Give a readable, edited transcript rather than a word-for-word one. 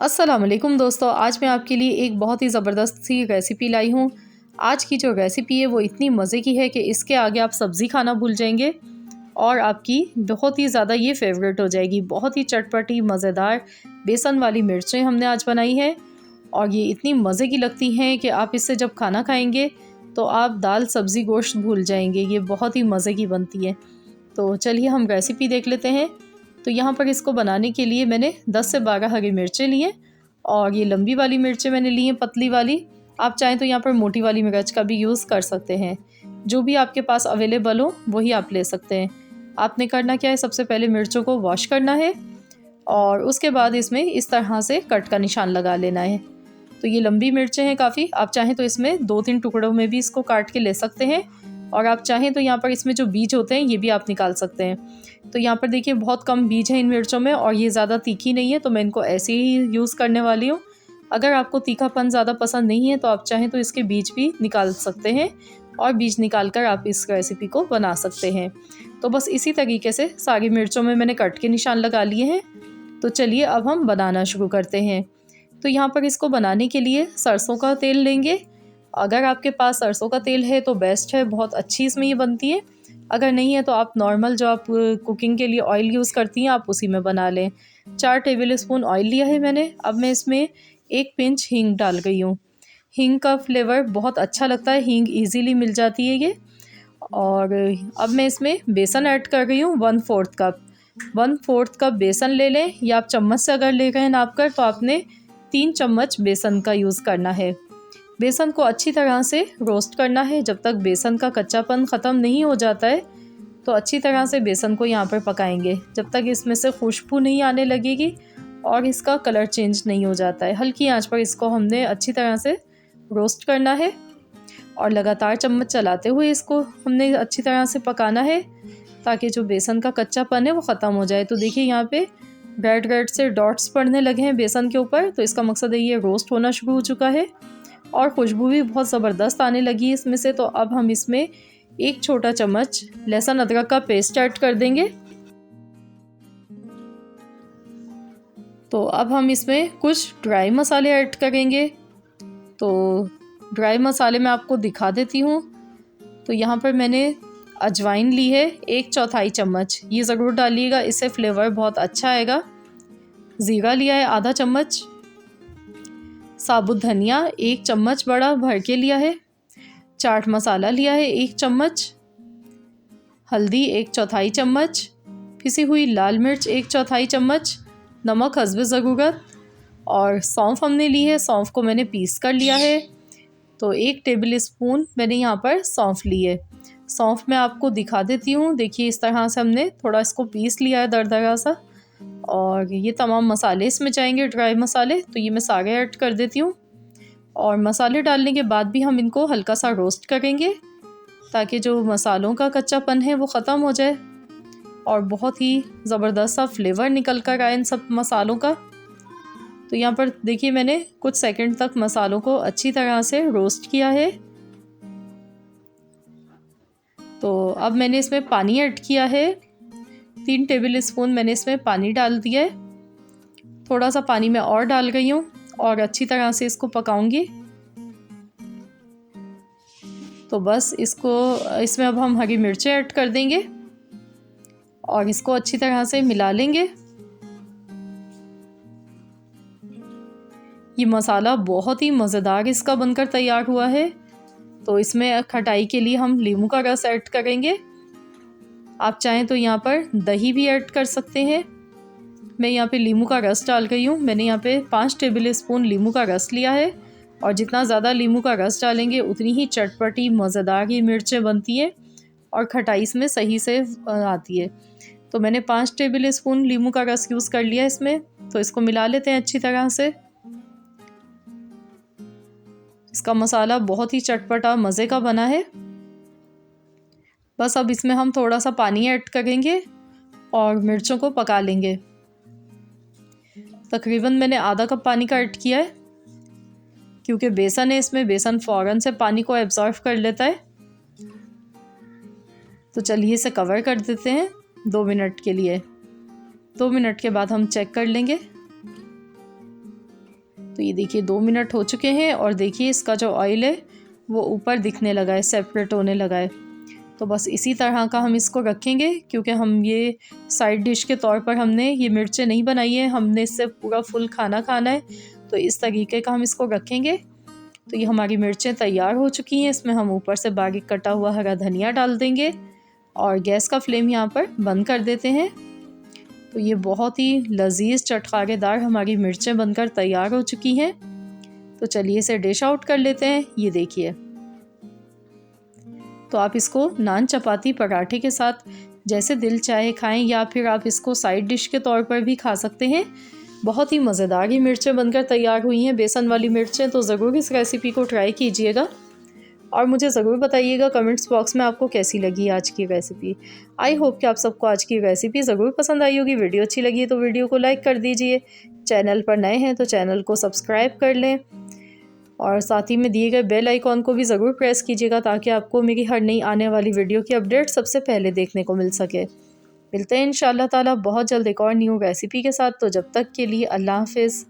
अस्सलाम वालेकुम दोस्तों, आज मैं आपके लिए एक बहुत ही ज़बरदस्त सी रेसिपी लाई हूँ। आज की जो रेसिपी है वो इतनी मज़े की है कि इसके आगे आप सब्ज़ी खाना भूल जाएंगे और आपकी बहुत ही ज़्यादा ये फेवरेट हो जाएगी। बहुत ही चटपटी मज़ेदार बेसन वाली मिर्चें हमने आज बनाई हैं और ये इतनी मज़े की लगती हैं कि आप इससे जब खाना खाएंगे तो आप दाल सब्ज़ी गोश्त भूल जाएंगे। ये बहुत ही मज़े की बनती है। तो चलिए हम रेसिपी देख लेते हैं। तो यहाँ पर इसको बनाने के लिए मैंने 10 से 12 हरी मिर्चें ली हैं और ये लंबी वाली मिर्चें मैंने ली हैं, पतली वाली। आप चाहें तो यहाँ पर मोटी वाली मिर्च का भी यूज़ कर सकते हैं। जो भी आपके पास अवेलेबल हो वही आप ले सकते हैं। आपने करना क्या है, सबसे पहले मिर्चों को वॉश करना है और उसके बाद इसमें इस तरह से कट का निशान लगा लेना है। तो ये लंबी मिर्चें हैं काफ़ी, आप चाहें तो इसमें 2-3 टुकड़ों में भी इसको काट के ले सकते हैं और आप चाहें तो यहाँ पर इसमें जो बीज होते हैं ये भी आप निकाल सकते हैं। तो यहाँ पर देखिए बहुत कम बीज हैं इन मिर्चों में और ये ज़्यादा तीखी नहीं है, तो मैं इनको ऐसे ही यूज़ करने वाली हूँ। अगर आपको तीखापन ज़्यादा पसंद नहीं है तो आप चाहें तो इसके बीज भी निकाल सकते हैं और बीज निकाल कर आप इस रेसिपी को बना सकते हैं। तो बस इसी तरीके से सारी मिर्चों में मैंने कट के निशान लगा लिए हैं। तो चलिए अब हम बनाना शुरू करते हैं। तो यहाँ पर इसको बनाने के लिए सरसों का तेल लेंगे। अगर आपके पास सरसों का तेल है तो बेस्ट है, बहुत अच्छी इसमें ये बनती है। अगर नहीं है तो आप नॉर्मल जो आप कुकिंग के लिए ऑयल यूज़ करती हैं आप उसी में बना लें। 4 टेबल स्पून ऑयल लिया है मैंने। अब मैं इसमें 1 पिंच हींग डाल गई हूँ। हींग का फ्लेवर बहुत अच्छा लगता है, हींग ईज़िली मिल जाती है ये। और अब मैं इसमें बेसन ऐड कर रही हूँ 1/4 कप। 1/4 कप बेसन ले लें, या आप चम्मच से अगर ले रहे हैं नाप कर तो आपने 3 चम्मच बेसन का यूज़ करना है। बेसन को अच्छी तरह से रोस्ट करना है। जब तक बेसन का कच्चापन ख़त्म नहीं हो जाता है तो अच्छी तरह से बेसन को यहाँ पर पकाएंगे, जब तक इसमें से खुशबू नहीं आने लगेगी और इसका कलर चेंज नहीं हो जाता है। हल्की आंच पर इसको हमने अच्छी तरह से रोस्ट करना है और लगातार चम्मच चलाते हुए इसको हमने अच्छी तरह से पकाना है ताकि जो बेसन का कच्चापन है वो ख़त्म हो जाए। तो देखिए यहाँ पे रेड रेड से डॉट्स पड़ने लगे हैं बेसन के ऊपर, तो इसका मकसद है ये रोस्ट होना शुरू हो चुका है और खुशबू भी बहुत ज़बरदस्त आने लगी है इसमें से। तो अब हम इसमें 1 छोटा चम्मच लहसुन अदरक का पेस्ट ऐड कर देंगे। तो अब हम इसमें कुछ ड्राई मसाले ऐड करेंगे। तो ड्राई मसाले मैं आपको दिखा देती हूँ। तो यहाँ पर मैंने अजवाइन ली है 1/4 चम्मच, ये ज़रूर डालिएगा, इससे फ्लेवर बहुत अच्छा आएगा। ज़ीरा लिया है आधा चम्मच। साबुत धनिया 1 चम्मच बड़ा भर के लिया है। चाट मसाला लिया है 1 चम्मच। हल्दी 1/4 चम्मच। पिसी हुई लाल मिर्च 1/4 चम्मच। नमक हस्बे ज़रूरत। और सौंफ हमने ली है, सौंफ को मैंने पीस कर लिया है। तो 1 टेबल स्पून मैंने यहाँ पर सौंफ ली है। सौंफ मैं आपको दिखा देती हूँ। देखिए इस तरह से हमने थोड़ा इसको पीस लिया है दरदरा सा। और ये तमाम मसाले इसमें जाएंगे, ड्राई मसाले, तो ये मैं सारे ऐड कर देती हूँ। और मसाले डालने के बाद भी हम इनको हल्का सा रोस्ट करेंगे ताकि जो मसालों का कच्चापन है वो ख़त्म हो जाए और बहुत ही ज़बरदस्त सा फ्लेवर निकल कर आए इन सब मसालों का। तो यहाँ पर देखिए मैंने कुछ सेकंड तक मसालों को अच्छी तरह से रोस्ट किया है। तो अब मैंने इसमें पानी ऐड किया है। 3 टेबल स्पून मैंने इसमें पानी डाल दिया है। थोड़ा सा पानी मैं और डाल गई हूँ और अच्छी तरह से इसको पकाऊंगी। तो बस इसमें अब हम हरी मिर्चें ऐड कर देंगे और इसको अच्छी तरह से मिला लेंगे। ये मसाला बहुत ही मज़ेदार इसका बनकर तैयार हुआ है। तो इसमें खटाई के लिए हम नींबू का रस ऐड करेंगे। आप चाहें तो यहाँ पर दही भी ऐड कर सकते हैं। मैं यहाँ पे नींबू का रस डाल गई हूँ। मैंने यहाँ पे 5 टेबल स्पून नींबू का रस लिया है और जितना ज़्यादा नींबू का रस डालेंगे उतनी ही चटपटी मज़ेदार ये मिर्चें बनती हैं और खटाई इसमें सही से आती है। तो मैंने 5 टेबल स्पून नींबू का रस यूज़ कर लिया इसमें। तो इसको मिला लेते हैं अच्छी तरह से। इसका मसाला बहुत ही चटपटा मज़े का बना है। बस अब इसमें हम थोड़ा सा पानी ऐड करेंगे और मिर्चों को पका लेंगे। तकरीबन मैंने आधा कप पानी का ऐड किया है क्योंकि बेसन है इसमें, बेसन फ़ौरन से पानी को एब्जॉर्व कर लेता है। तो चलिए इसे कवर कर देते हैं 2 मिनट के लिए। 2 मिनट के बाद हम चेक कर लेंगे। तो ये देखिए 2 मिनट हो चुके हैं और देखिए इसका जो ऑयल है वो ऊपर दिखने लगा है, सेपरेट होने लगा है। तो बस इसी तरह का हम इसको रखेंगे, क्योंकि हम ये साइड डिश के तौर पर हमने ये मिर्चें नहीं बनाई है, हमने इससे पूरा फुल खाना खाना है। तो इस तरीके का हम इसको रखेंगे। तो ये हमारी मिर्चें तैयार हो चुकी हैं। इसमें हम ऊपर से बारीक कटा हुआ हरा धनिया डाल देंगे और गैस का फ्लेम यहाँ पर बंद कर देते हैं। तो ये बहुत ही लजीज चटखारेदार हमारी मिर्चें बनकर तैयार हो चुकी हैं। तो चलिए इसे डिश आउट कर लेते हैं। ये देखिए, तो आप इसको नान, चपाती, पराठे के साथ जैसे दिल चाहे खाएं, या फिर आप इसको साइड डिश के तौर पर भी खा सकते हैं। बहुत ही मज़ेदार ये मिर्चें बनकर तैयार हुई हैं, बेसन वाली मिर्चें। तो ज़रूर इस रेसिपी को ट्राई कीजिएगा और मुझे ज़रूर बताइएगा कमेंट्स बॉक्स में आपको कैसी लगी आज की रेसिपी। आई होप कि आप सबको आज की रेसिपी ज़रूर पसंद आई होगी। वीडियो अच्छी लगी है तो वीडियो को लाइक कर दीजिए। चैनल पर नए हैं तो चैनल को सब्सक्राइब कर लें और साथ ही में दिए गए बेल आइकॉन को भी ज़रूर प्रेस कीजिएगा, ताकि आपको मेरी हर नई आने वाली वीडियो की अपडेट सबसे पहले देखने को मिल सके। मिलते हैं इंशाअल्लाह ताला बहुत जल्द एक और न्यू रेसिपी के साथ। तो जब तक के लिए अल्लाह हाफ़िज़।